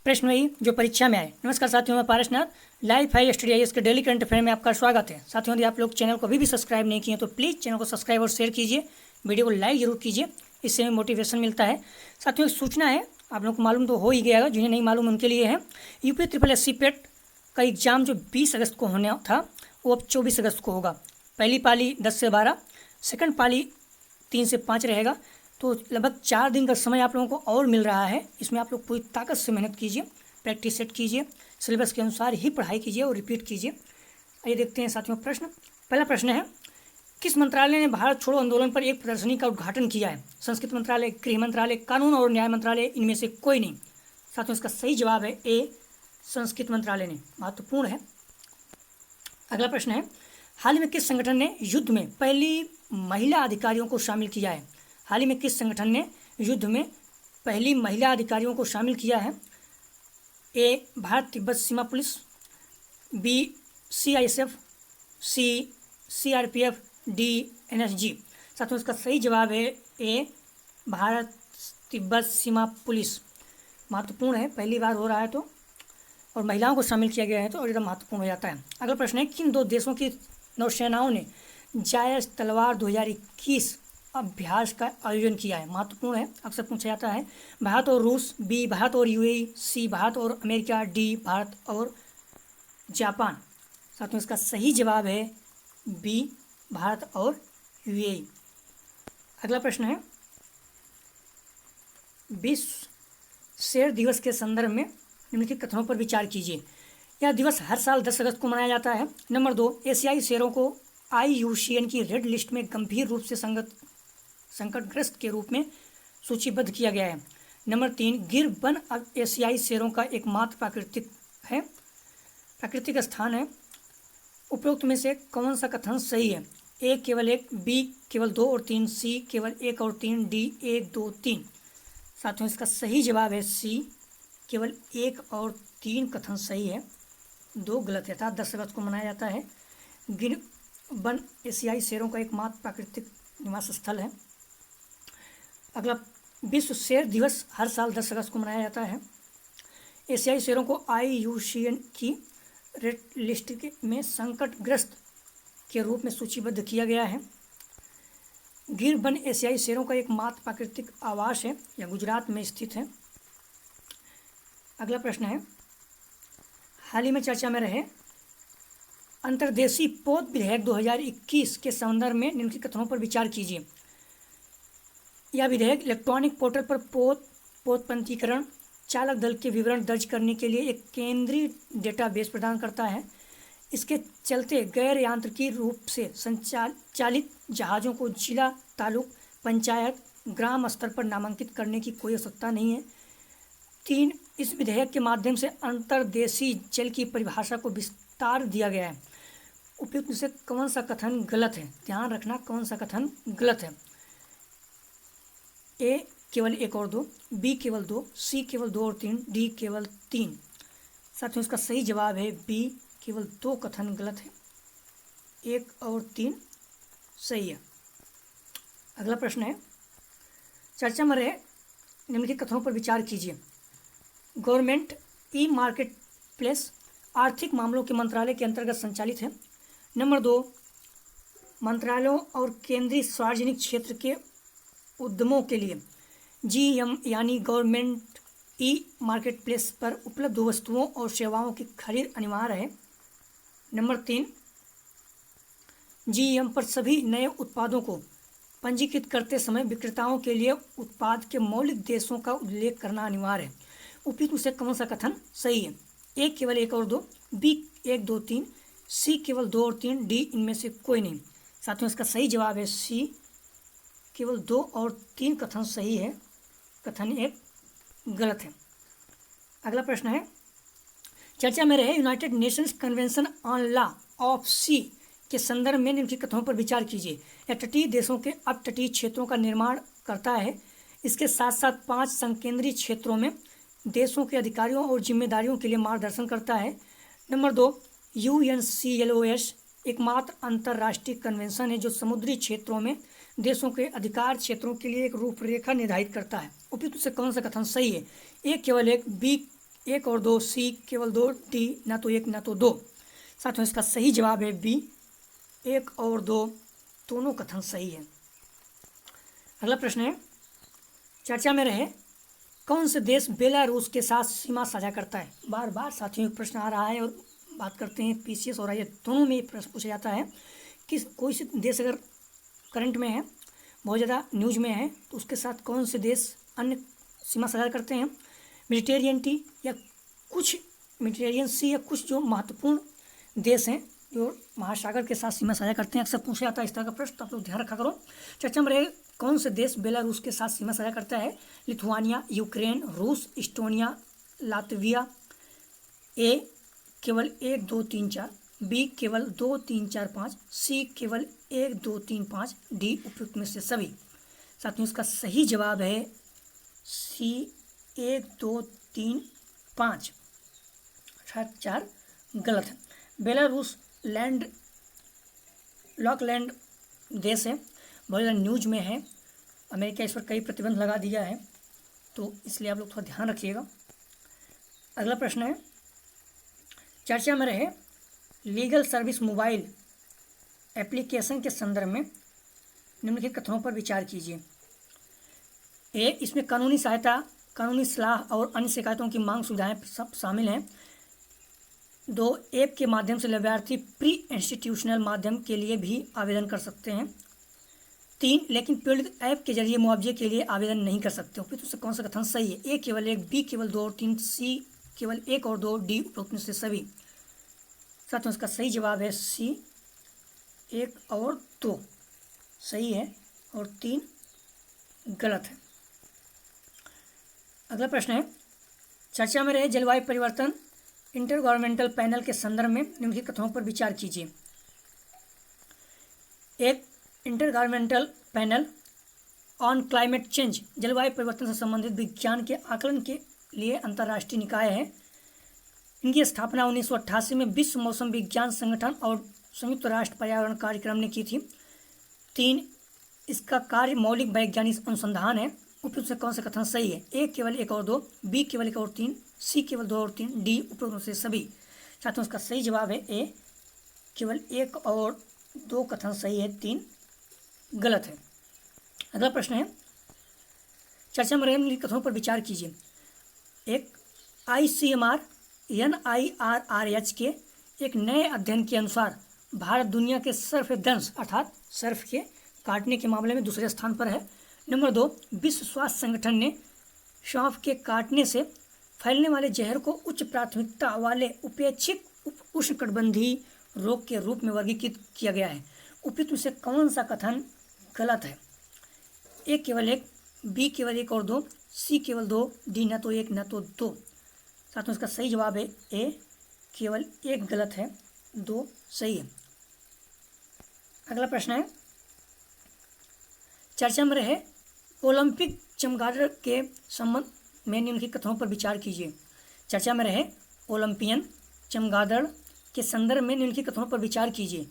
प्रश्न वही जो परीक्षा में आए। नमस्कार साथियों, मैं Parasnath live high study IAS के डेली करंट अफेयर में आपका स्वागत है। साथियों, यदि आप लोग चैनल को अभी भी सब्सक्राइब नहीं किए तो प्लीज़ चैनल को सब्सक्राइब और शेयर कीजिए, वीडियो को लाइक जरूर कीजिए, इससे हमें मोटिवेशन मिलता है। साथियों, एक सूचना है, आप लोग को मालूम तो हो ही गया होगा, जिन्हें नहीं मालूम उनके लिए है। UPSSC पेट का एग्ज़ाम जो 20 अगस्त को होने था वो अब 24 अगस्त को होगा। पहली पाली 10 से 12, सेकंड पाली 3 से 5 रहेगा। तो लगभग 4 दिन का समय आप लोगों को और मिल रहा है। इसमें आप लोग पूरी ताकत से मेहनत कीजिए, प्रैक्टिस सेट कीजिए, सिलेबस के अनुसार ही पढ़ाई कीजिए और रिपीट कीजिए। आइए देखते हैं साथियों प्रश्न। पहला प्रश्न है, किस मंत्रालय ने भारत छोड़ो आंदोलन पर एक प्रदर्शनी का उद्घाटन किया है? संस्कृति मंत्रालय, गृह मंत्रालय, कानून और न्याय मंत्रालय, इनमें से कोई नहीं। साथियों, इसका सही जवाब है ए, संस्कृति मंत्रालय ने। महत्वपूर्ण है। अगला प्रश्न है, हाल ही में किस संगठन ने युद्ध में पहली महिला अधिकारियों को शामिल किया है? हाल ही में किस संगठन ने युद्ध में पहली महिला अधिकारियों को शामिल किया है? ए, भारत तिब्बत सीमा पुलिस, बी, CISF, सी, CRPF, डी, NSG। साथियों, इसका सही जवाब है ए, भारत तिब्बत सीमा पुलिस। महत्वपूर्ण है, पहली बार हो रहा है तो, और महिलाओं को शामिल किया गया है तो और एकदम महत्वपूर्ण हो जाता है। अगला प्रश्न है, किन दो देशों की नौसेनाओं ने जायज तलवार 2021 अभ्यास का आयोजन किया है? महत्वपूर्ण है, अक्सर पूछा जाता है। भारत और रूस, बी, भारत और UAE, सी, भारत और अमेरिका, डी, भारत और जापान। साथियों, इसका सही जवाब है बी, भारत और UAE। अगला प्रश्न है, विश्व शेर दिवस के संदर्भ में निम्नलिखित कथनों पर विचार कीजिए। यह दिवस हर साल 10 अगस्त को मनाया जाता है। नंबर 2, एशियाई शेरों को IUCN की रेड लिस्ट में गंभीर रूप से संकटग्रस्त के रूप में सूचीबद्ध किया गया है। नंबर 3, गिर वन एशियाई शेरों का एकमात्र प्राकृतिक स्थान है। उपरोक्त में से कौन सा कथन सही है? ए, केवल 1, बी, केवल 2 और 3, सी, केवल 1 और 3, डी, 1, 2, 3। साथियों, इसका सही जवाब है सी, केवल 1 और 3 कथन सही है, 2 गलत है। अर्थात 10 अगस्त को मनाया जाता है। गिर वन एशियाई शेरों का एकमात्र प्राकृतिक निवास स्थल है। अगला, विश्व शेर दिवस हर साल 10 अगस्त को मनाया जाता है। एशियाई शेरों को IUCN की रेड लिस्ट में संकटग्रस्त के रूप में सूचीबद्ध किया गया है। गिर वन एशियाई शेरों का एकमात्र प्राकृतिक आवास है, यह गुजरात में स्थित है। अगला प्रश्न है, हाल ही में चर्चा में रहे अंतर्देशीय पोत विधेयक 2021 के संदर्भ में निम्नलिखित कथनों पर विचार कीजिए। यह विधेयक इलेक्ट्रॉनिक पोर्टल पर पोत पंजीकरण, चालक दल के विवरण दर्ज करने के लिए एक केंद्रीय डेटाबेस प्रदान करता है। इसके चलते गैर यांत्रिकी रूप से संचालित जहाज़ों को जिला, तालुक, पंचायत, ग्राम स्तर पर नामांकित करने की कोई आवश्यकता नहीं है। 3, इस विधेयक के माध्यम से अंतर्देशीय जल की परिभाषा को विस्तार दिया गया है। उपयुक्त में से कौन सा कथन गलत है? ध्यान रखना, कौन सा कथन गलत है। ए, केवल 1 और 2, बी, केवल 2, सी, केवल 2 और 3, डी, केवल 3। साथियों, इसका सही जवाब है बी, केवल 2 कथन गलत है, 1 और 3 सही है। अगला प्रश्न है, चर्चा में रहे निम्नलिखित कथनों पर विचार कीजिए। गवर्नमेंट ई-मार्केट प्लेस आर्थिक मामलों के मंत्रालय के अंतर्गत संचालित है। नंबर 2, मंत्रालयों और केंद्रीय सार्वजनिक क्षेत्र के उद्यमों के लिए GM यानी गवर्नमेंट ई-मार्केट प्लेस पर उपलब्ध वस्तुओं और सेवाओं की खरीद अनिवार्य है। नंबर 3, GM पर सभी नए उत्पादों को पंजीकृत करते समय विक्रेताओं के लिए उत्पाद के मौलिक देशों का उल्लेख करना अनिवार्य है। उपयुक्त में से कौन सा कथन सही है? ए, केवल 1 और 2, बी, 1, 2, 3, सी, केवल 2 और 3, डी, इनमें से कोई नहीं। साथियों, इसका सही जवाब है सी, केवल 2 और 3 कथन सही है, कथन 1 गलत है। अगला प्रश्न है, चर्चा में रहे United Nations convention on law of sea के संदर्भ में निम्नलिखित कथनों पर विचार कीजिए। यह तटीय देशों के अपतटीय क्षेत्रों का निर्माण करता है। इसके साथ साथ 5 संकेंद्रीय क्षेत्रों में देशों के अधिकारियों और जिम्मेदारियों के लिए मार्गदर्शन करता है। नंबर 2, UNCLOS एकमात्र अंतर्राष्ट्रीय कन्वेंशन है जो समुद्री क्षेत्रों में देशों के अधिकार क्षेत्रों के लिए एक रूपरेखा निर्धारित करता है। उपयुक्त से कौन सा कथन सही है? ए, केवल 1, बी, एक और दो, सी केवल दो, डी ना तो एक ना तो दो। साथियों इसका सही जवाब है बी, एक और दो, दोनों कथन सही है। अगला प्रश्न है, चर्चा में रहे कौन से देश बेलारूस के साथ सीमा साझा करता है। बार बार साथियों प्रश्न आ रहा है और बात करते हैं पीसीएस और आई दोनों में प्रश्न पूछा जाता है कि कोई से देश अगर करंट में है, बहुत ज़्यादा न्यूज में है, तो उसके साथ कौन से देश अन्य सीमा साझा करते हैं। मेडिटेरियन टी या कुछ मेडिटेरियन सी या कुछ जो महत्वपूर्ण देश हैं जो महासागर के साथ सीमा साझा करते हैं, अक्सर पूछा जाता है इस तरह का प्रश्न, तो आप लोग ध्यान रखा करो। चर्चा में रहे कौन से देश बेलारूस के साथ सीमा साझा करता है। लिथुआनिया, यूक्रेन, रूस, इस्टोनिया, लातविया। ए केवल 1 2 3 4, बी केवल 2 3 4 5, सी केवल 1 2 3 5, डी उपयुक्त में से सभी। साथियों इसका सही जवाब है सी, 1 2 3 5, 4 गलत है। बेलारूस लॉकलैंड देश है, बहुत ज़्यादा न्यूज में है, अमेरिका इस पर कई प्रतिबंध लगा दिया है, तो इसलिए आप लोग थोड़ा ध्यान रखिएगा। अगला प्रश्न है, चर्चा में रहे लीगल सर्विस मोबाइल एप्लीकेशन के संदर्भ में निम्नलिखित कथनों पर विचार कीजिए। ए, इसमें कानूनी सहायता, कानूनी सलाह और अन्य शिकायतों की मांग सुविधाएं सब शामिल हैं। 2, ऐप के माध्यम से लाभार्थी प्री इंस्टीट्यूशनल माध्यम के लिए भी आवेदन कर सकते हैं। 3, लेकिन पीड़ित ऐप के जरिए मुआवजे के लिए आवेदन नहीं कर सकते। उपयुक्त में से कौन सा कथन सही है। ए केवल 1, बी केवल 2 और 3, सी केवल 1 और 2, डी उपयुक्त में से सभी। साथियों इसका सही जवाब है सी, 1 और 2 सही है और 3 गलत है। अगला प्रश्न है, चर्चा में रहे जलवायु परिवर्तन इंटर गवर्नमेंटल पैनल के संदर्भ में निम्नलिखित कथनों पर विचार कीजिए। एक, inter governmental panel on climate change जलवायु परिवर्तन से संबंधित विज्ञान के आकलन के लिए अंतर्राष्ट्रीय निकाय है। इनकी स्थापना 1988 में विश्व मौसम विज्ञान संगठन और संयुक्त राष्ट्र पर्यावरण कार्यक्रम ने की थी। 3, इसका कार्य मौलिक वैज्ञानिक अनुसंधान है। उपयुक्त से कौन सा कथन सही है। ए केवल 1 और 2, बी केवल 1 और 3, सी केवल 2 और 3, डी उपयुक्त से सभी। साथियों इसका सही जवाब है ए, केवल 1 और 2 कथन सही है, 3 गलत है। अगला प्रश्न है, चर्चा में रहे कथनों पर विचार कीजिए। एक, ICMR NIRRH के एक नए अध्ययन के अनुसार भारत दुनिया के सर्फदंश अर्थात सर्फ के काटने के मामले में दूसरे स्थान पर है। नंबर 2, विश्व स्वास्थ्य संगठन ने सांप के काटने से फैलने वाले जहर को उच्च प्राथमिकता वाले उपेक्षित उष्णकटिबंधीय रोग के रूप में वर्गीकृत किया गया है। उपयुक्त में से कौन सा कथन गलत है। ए केवल 1, बी केवल 1 और 2, सी केवल 2, डी न तो 1 न तो 2। साथियों इसका सही जवाब है ए, केवल 1 गलत है, 2 सही है। अगला प्रश्न है, चर्चा में रहे ओलंपिक चमगादड़ के संबंध में निम्नलिखित कथनों पर विचार कीजिए। चर्चा में रहे ओलंपियन चमगादड़ के संदर्भ में निम्नलिखित कथनों पर विचार कीजिए।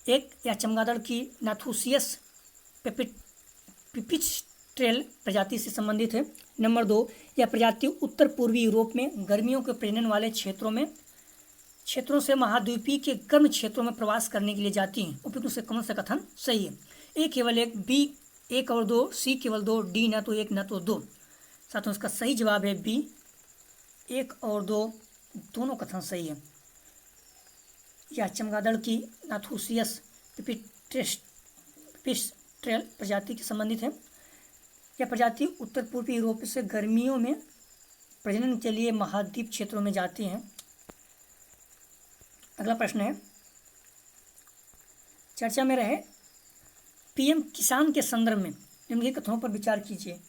एक, या चमगादड़ की नाथूसियस पिपिस्ट्रेल प्रजाति से संबंधित है। नंबर 2, यह प्रजाति उत्तर पूर्वी यूरोप में गर्मियों के प्रजनन वाले क्षेत्रों से महाद्वीपीय के गर्म क्षेत्रों में प्रवास करने के लिए जाती हैं। उपयुक्त से कौन सा कथन सही है। ए केवल 1, बी 1 और 2, सी केवल 2, डी न तो 1 न तो 2। साथियों इसका सही जवाब है बी, 1 और 2 दोनों कथन सही है। यह चमगादड़ की नाथूसियस पिपिस्ट्रेल प्रजाति के संबंधित है। यह प्रजाति उत्तर पूर्वी यूरोप से गर्मियों में प्रजनन के लिए महाद्वीप क्षेत्रों में जाती हैं। अगला प्रश्न है, चर्चा में रहे पीएम किसान के संदर्भ में निम्नलिखित कथनों पर विचार कीजिए।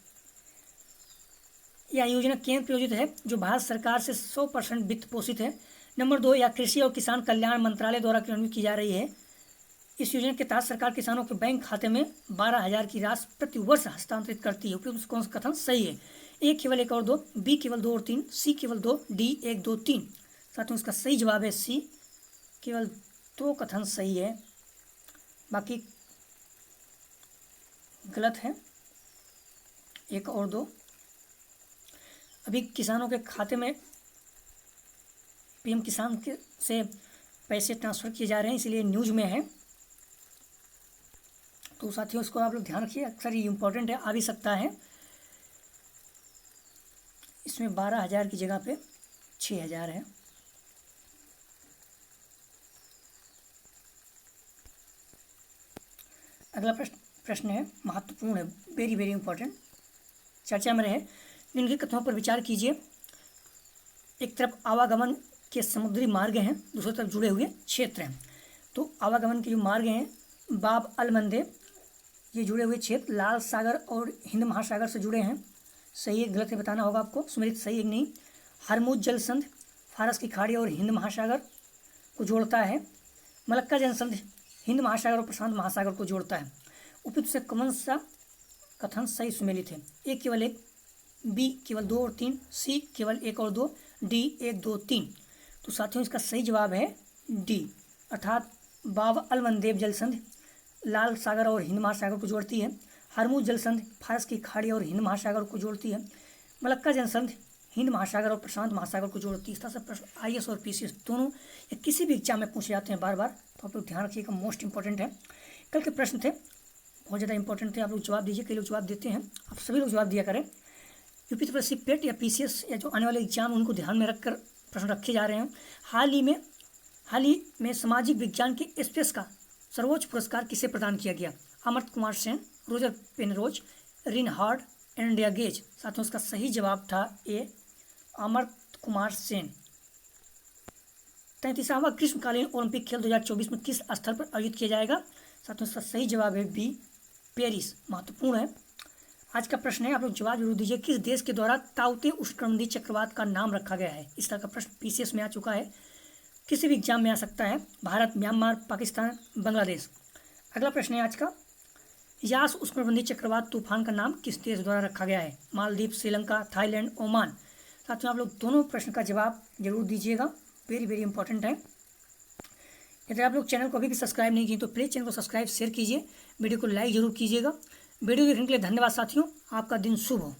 यह योजना केंद्र प्रायोजित है जो भारत सरकार से 100% वित्त पोषित है। नंबर 2, यह कृषि और किसान कल्याण मंत्रालय द्वारा क्रियान्वित की जा रही है। इस योजना के तहत सरकार किसानों के बैंक खाते में 12,000 की राशि प्रति वर्ष हस्तांतरित करती है। उपयुक्त कौन सा कथन सही है। ए केवल 1 और 2, बी केवल 2 और 3, सी केवल 2, डी 1 2 3। साथियों इसका सही जवाब है सी, केवल 2 कथन सही है, बाकी गलत है, 1 और 2। अभी किसानों के खाते में पीएम किसान के से पैसे ट्रांसफ़र किए जा रहे हैं, इसलिए न्यूज़ में है। तो साथियों इसको आप लोग ध्यान रखिए, अक्सर ये इम्पोर्टेंट है, आ भी सकता है। इसमें 12,000 की जगह पे 6,000 है। अगला प्रश्न है, महत्वपूर्ण है, वेरी वेरी इंपॉर्टेंट, चर्चा में रहे। निम्नलिखित कथनों पर विचार कीजिए। एक तरफ आवागमन के समुद्री मार्ग हैं, दूसरी तरफ जुड़े हुए क्षेत्र हैं। तो आवागमन के जो मार्ग हैं, बाब अल मंदेब, ये जुड़े हुए क्षेत्र लाल सागर और हिंद महासागर से जुड़े हैं। सही है गलत है बताना होगा आपको, सुमेलित सही है कि नहीं। हरमुज जलसंध फारस की खाड़ी और हिंद महासागर को जोड़ता है। मलक्का जलसंध हिंद महासागर और प्रशांत महासागर को जोड़ता है। उपयुक्त से कौन सा कथन सही सुमेलित है? ए केवल 1, बी केवल 2 और 3, सी केवल 1 और 2, डी 1 2 3। तो साथियों इसका सही जवाब है डी, अर्थात बाब अल मंदेब जलसंध लाल सागर और हिंद महासागर को जोड़ती है। हरमुज जलसंध फारस की खाड़ी और हिंद महासागर को जोड़ती है। मलक्का जलसंध हिंद महासागर और प्रशांत महासागर को जोड़ती है। इस तरह से प्रश्न आईएएस और पीसीएस दोनों या किसी भी एग्जाम में पूछे जाते हैं बार बार, तो आप लोग ध्यान रखिएगा, मोस्ट इंपॉर्टेंट है। कल के प्रश्न थे बहुत ज़्यादा इंपॉर्टेंट थे, आप लोग जवाब दीजिए, कई लोग जवाब देते हैं, आप सभी लोग जवाब दिया करें। यूपी पेट या पीसीएस या जो आने वाले एग्जाम उनको ध्यान में रखकर प्रश्न रखे जा रहे हैं। हाल ही में सामाजिक विज्ञान के स्पेस का सर्वोच्च पुरस्कार किसे प्रदान किया गया? Amartya Kumar Sen, Roger Penrose, Reinhard Andrea Ghez. साथियों इसका सही जवाब था ए, अमर्त्य कुमार सेन। 33वां ग्रीष्मकालीन ओलंपिक खेल 2024 में किस स्थल पर आयोजित किया जाएगा? साथियों इसका सही जवाब है बी, पेरिस। महत्वपूर्ण है। आज का प्रश्न है, आप लोग जवाब जरूर दीजिए। किस देश के द्वारा ताउते उष्णकटिबंधीय चक्रवात का नाम रखा गया है? इस तरह का प्रश्न पीसीएस में आ चुका है, किसी भी एग्जाम में आ सकता है। भारत, म्यांमार, पाकिस्तान, बांग्लादेश। अगला प्रश्न है आज का, यास उष्णकटिबंधीय चक्रवात तूफान का नाम किस देश द्वारा रखा गया है? Maldives, Sri Lanka, Thailand, Oman. साथियों आप लोग दोनों प्रश्न का जवाब जरूर दीजिएगा, वेरी वेरी इंपॉर्टेंट है। यदि आप लोग चैनल को अभी भी सब्सक्राइब नहीं किए तो प्लीज़ चैनल को सब्सक्राइब शेयर कीजिए, वीडियो को लाइक जरूर कीजिएगा। वीडियो देखने के लिए धन्यवाद साथियों, आपका दिन शुभ हो।